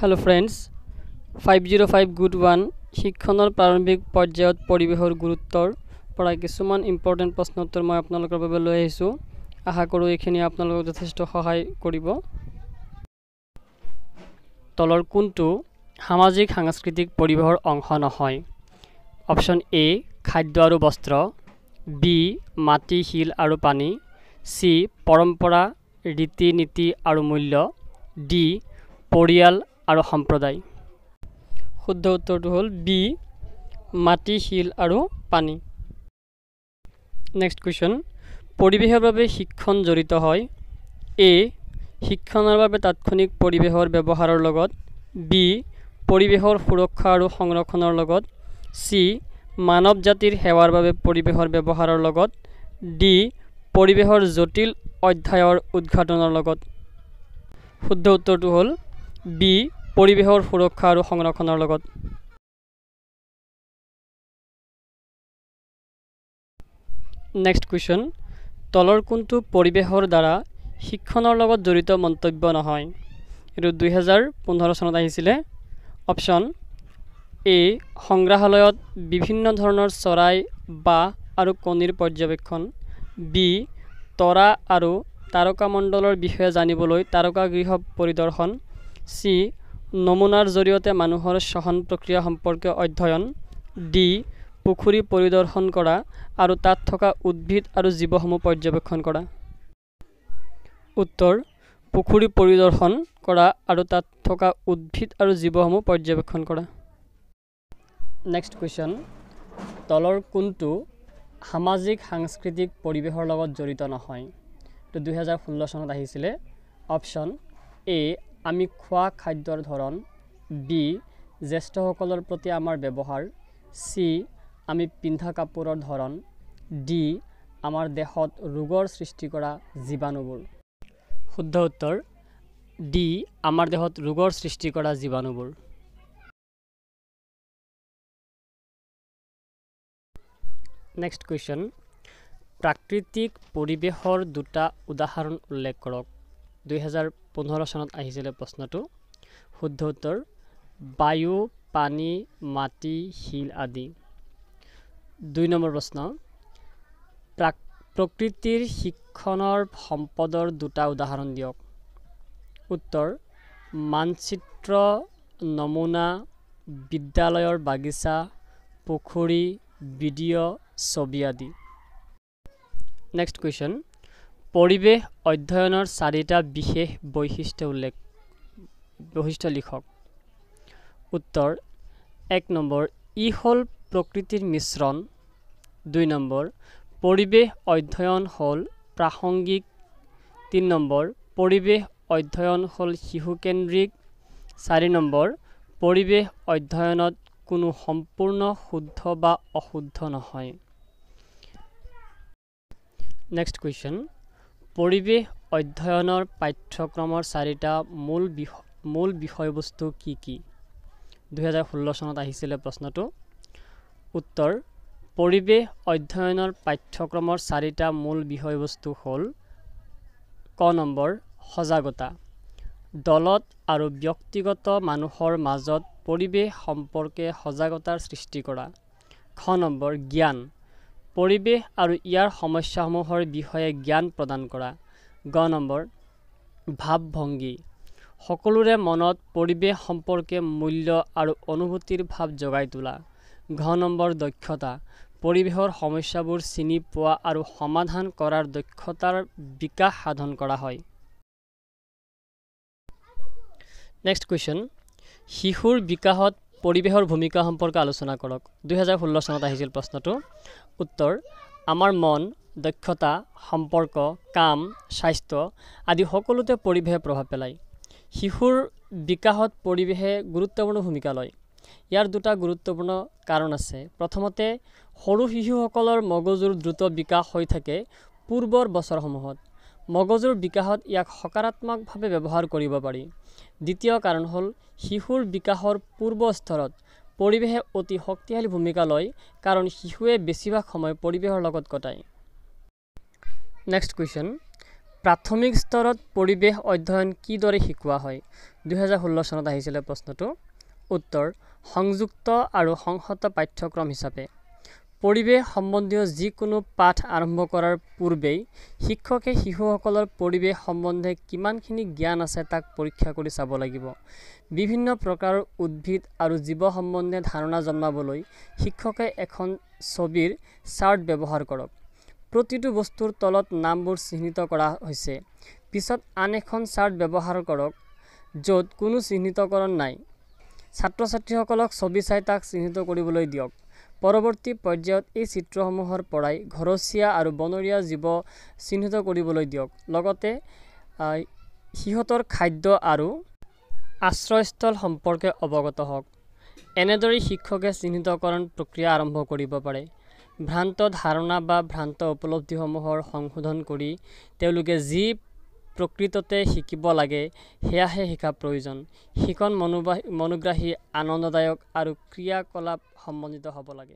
Hello friends, 505 Good One শিক্ষণৰ প্ৰাৰম্ভিক পৰ্যায়ত পৰিবেশৰ গুৰুত্বৰ পৰা কিছুমান ইম্পৰ্টেন্ট প্ৰশ্নোত্তৰ মই আপোনালোকৰ বাবে লৈ আহিছো। আশা কৰো এইখিনি আপোনালোকক যথেষ্ট সহায় কৰিব। তলৰ কোনটো সামাজিক সাংস্কৃতিক পৰিবেশৰ অংশ নহয়? অপচন এ খাদ্য আৰু বস্ত্ৰ, বি মাটি শিল আৰু পানী, সি পৰম্পৰা ৰীতি নীতি আৰু মূল্য, ডি পৰিয়াল আৰু সম্প্ৰদায়। শুদ্ধ উত্তৰটো হ'ল বি মাটি শিল আৰু পানী। নেক্সট কুৱেশ্যন, পৰিৱেশৰ বাবে শিক্ষণ জড়িত হয় এ শিক্ষণৰ বাবে তাৎক্ষণিক পৰিৱেশৰ ব্যৱহাৰৰ লগত, বি পৰিৱেশৰ সুৰক্ষা আৰু সংৰক্ষণৰ লগত, সি মানৱ জাতিৰ সেৱাৰ বাবে পৰিৱেশৰ ব্যৱহাৰৰ লগত, ডি পৰিৱেশৰ জটিল অধ্যায়ৰ উদ্ঘাটনৰ লগত। শুদ্ধ উত্তৰটো হ'ল বি পৰিৱেশৰ সুৰক্ষা আৰু সংৰক্ষণৰ লগত। নেক্সট কুৱেশ্যন, তলৰ কোনটো পৰিৱেশৰ দ্বাৰা শিক্ষণৰ লগত জড়িত মন্তব্য নহয়? এইটো 2015 চনত আহিছিলে। অপচন এ সংগ্ৰহালয়ত বিভিন্ন ধৰণৰ চৰাই, বাঁহ আৰু কণীৰ পৰ্যবেক্ষণ, বি তৰা আৰু তাৰকামণ্ডলৰ বিষয়ে জানিবলৈ তাৰকাগৃহ পৰিদৰ্শন, চি নমুনাৰ জৰিয়তে মানুহৰ শ্বসন প্ৰক্ৰিয়া সম্পৰ্কে অধ্যয়ন, ডি পুখুৰী পৰিদৰ্শন কৰা আৰু তাত থকা উদ্ভিদ আৰু জীৱসমূহ পৰ্যবেক্ষণ কৰা। উত্তৰ পুখুৰী পৰিদৰ্শন কৰা আৰু তাত থকা উদ্ভিদ আৰু জীৱসমূহ পৰ্যবেক্ষণ কৰা। নেক্সট কুৱেশ্যন, তলৰ কোনটো সামাজিক সাংস্কৃতিক পৰিৱেশৰ লগত জড়িত নহয়? এইটো 2016 চনত আহিছিলে। অপচন এ আমি খোৱা খাদ্যৰ ধৰণ, বি জ্যেষ্ঠসকলৰ প্ৰতি আমাৰ ব্যৱহাৰ, চি আমি পিন্ধা কাপোৰৰ ধৰণ, ডি আমাৰ দেহত ৰোগৰ সৃষ্টি কৰা জীৱাণুবোৰ। শুদ্ধ উত্তৰ ডি আমাৰ দেহত ৰোগৰ সৃষ্টি কৰা জীৱাণুবোৰ। নেক্সট কুৱেশ্যন, প্ৰাকৃতিক পৰিৱেশৰ দুটা উদাহৰণ উল্লেখ কৰক। 2015 চনত আহিছিলে প্ৰশ্নটো। শুদ্ধ উত্তৰ বায়ু, পানী, মাটি, শিল আদি। 2 নম্বৰ প্ৰশ্ন, প্ৰকৃতিৰ শিক্ষণৰ সম্পদৰ দুটা উদাহৰণ দিয়ক। উত্তৰ মানচিত্ৰ, নমুনা, বিদ্যালয়ৰ বাগিচা, পুখুৰী, ভিডিঅ', ছবি আদি। নেক্সট কুৱেশ্যন, পৰিৱেশ অধ্যয়নৰ 4টা বিশেষ বৈশিষ্ট্য লিখক। উত্তৰ 1 নম্বৰ ই হ'ল প্ৰকৃতিৰ মিশ্ৰণ, 2 নম্বৰ পৰিৱেশ অধ্যয়ন হ'ল প্ৰাসংগিক, 3 নম্বৰ পৰিৱেশ অধ্যয়ন হ'ল শিশুকেন্দ্ৰিক, 4 নম্বৰ পৰিৱেশ অধ্যয়নত কোনো সম্পূৰ্ণ শুদ্ধ বা অশুদ্ধ নহয়। নেক্সট কুৱেশ্যন, পৰিৱেশ অধ্যয়নৰ পাঠ্যক্ৰমৰ 4টা মূল বিষয়বস্তু কি কি? 2016 চনত আহিছিলে প্ৰশ্নটো। উত্তৰ পৰিৱেশ অধ্যয়নৰ পাঠ্যক্ৰমৰ 4টা মূল বিষয়বস্তু হ'ল ক নম্বৰ সজাগতা, দলত আৰু ব্যক্তিগত মানুহৰ মাজত পৰিৱেশ সম্পৰ্কে সজাগতাৰ সৃষ্টি কৰা, খ নম্বৰ জ্ঞান, পৰিৱেশ আৰু ইয়াৰ সমস্যাসমূহৰ বিষয়ে জ্ঞান প্ৰদান কৰা, গ নম্বৰ ভাৱ-ভংগী, সকলোৰে মনত পৰিৱেশ সম্পৰ্কে মূল্য আৰু অনুভূতিৰ ভাৱ জগাই তোলা, ঘ নম্বৰ দক্ষতা, পৰিৱেশৰ সমস্যাবোৰ চিনি পোৱা আৰু সমাধান কৰাৰ দক্ষতাৰ বিকাশ সাধন কৰা হয়। নেক্সট কুৱেশ্যন, শিশুৰ বিকাশত পৰিৱেশৰ ভূমিকা সম্পৰ্কে আলোচনা কৰক। 2016 চনত আহিছিল প্ৰশ্নটো। উত্তৰ আমাৰ মন, দক্ষতা, সম্পৰ্ক, কাম, স্বাস্থ্য আদি সকলোতে পৰিৱেশে প্ৰভাৱ পেলায়। শিশুৰ বিকাশত পৰিৱেশে গুৰুত্বপূৰ্ণ ভূমিকা লয়। ইয়াৰ দুটা গুৰুত্বপূৰ্ণ কাৰণ আছে। প্ৰথমতে সৰু শিশুসকলৰ মগজুৰ দ্ৰুত বিকাশ হৈ থাকে পূৰ্বৰ বছৰসমূহত। মগজুৰ বিকাশত ইয়াক সকাৰাত্মকভাৱে ব্যৱহাৰ কৰিব পাৰি। দ্বিতীয় কাৰণ হ'ল শিশুৰ বিকাশৰ পূৰ্ব স্তৰত পৰিৱেশে অতি শক্তিশালী ভূমিকা লয় কাৰণ শিশুৱে বেছিভাগ সময় পৰিৱেশৰ লগত কটায়। নেক্সট কুৱেশ্যন, প্ৰাথমিক স্তৰত পৰিৱেশ অধ্যয়ন কিদৰে শিকোৱা হয়? 2016 চনত আহিছিলে প্ৰশ্নটো। উত্তৰ: সংযুক্ত আৰু সংহত পাঠ্যক্ৰম হিচাপে। পৰিৱেশ সম্বন্ধীয় যিকোনো পাঠ আৰম্ভ কৰাৰ পূৰ্বেই শিক্ষকে শিশুসকলৰ পৰিৱেশ সম্বন্ধে কিমানখিনি জ্ঞান আছে তাক পৰীক্ষা কৰি চাব লাগিব। বিভিন্ন প্ৰকাৰৰ উদ্ভিদ আৰু জীৱ সম্বন্ধে ধাৰণা জন্মাবলৈ শিক্ষকে এখন ছবিৰ চাৰ্ট ব্যৱহাৰ কৰক। প্ৰতিটো বস্তুৰ তলত নামবোৰ চিহ্নিত কৰা হৈছে। পিছত আন এখন চাৰ্ট ব্যৱহাৰ কৰক য'ত কোনো চিহ্নিতকৰণ নাই। ছাত্ৰ-ছাত্ৰীসকলক ছবি চাই তাক চিহ্নিত কৰিবলৈ দিয়ক। পৰৱৰ্তী পৰ্যায়ত এই চিত্ৰসমূহৰ পৰাই ঘৰচীয়া আৰু বনৰীয়া জীৱ চিহ্নিত কৰিবলৈ দিয়ক। লগতে সিহঁতৰ খাদ্য আৰু আশ্ৰয়স্থল সম্পৰ্কে অৱগত হওক। এনেদৰে শিক্ষকে চিহ্নিতকৰণ প্ৰক্ৰিয়া আৰম্ভ কৰিব পাৰে। ভ্ৰান্ত ধাৰণা বা ভ্ৰান্ত উপলব্ধিসমূহৰ সংশোধন কৰি তেওঁলোকে যি প্ৰকৃততে শিকিব লাগে সেয়াহে শিকা প্ৰয়োজন। শিকন মনোগ্ৰাহী, আনন্দদায়ক আৰু ক্ৰিয়াকলাপ সম্বন্ধিত হ'ব লাগে।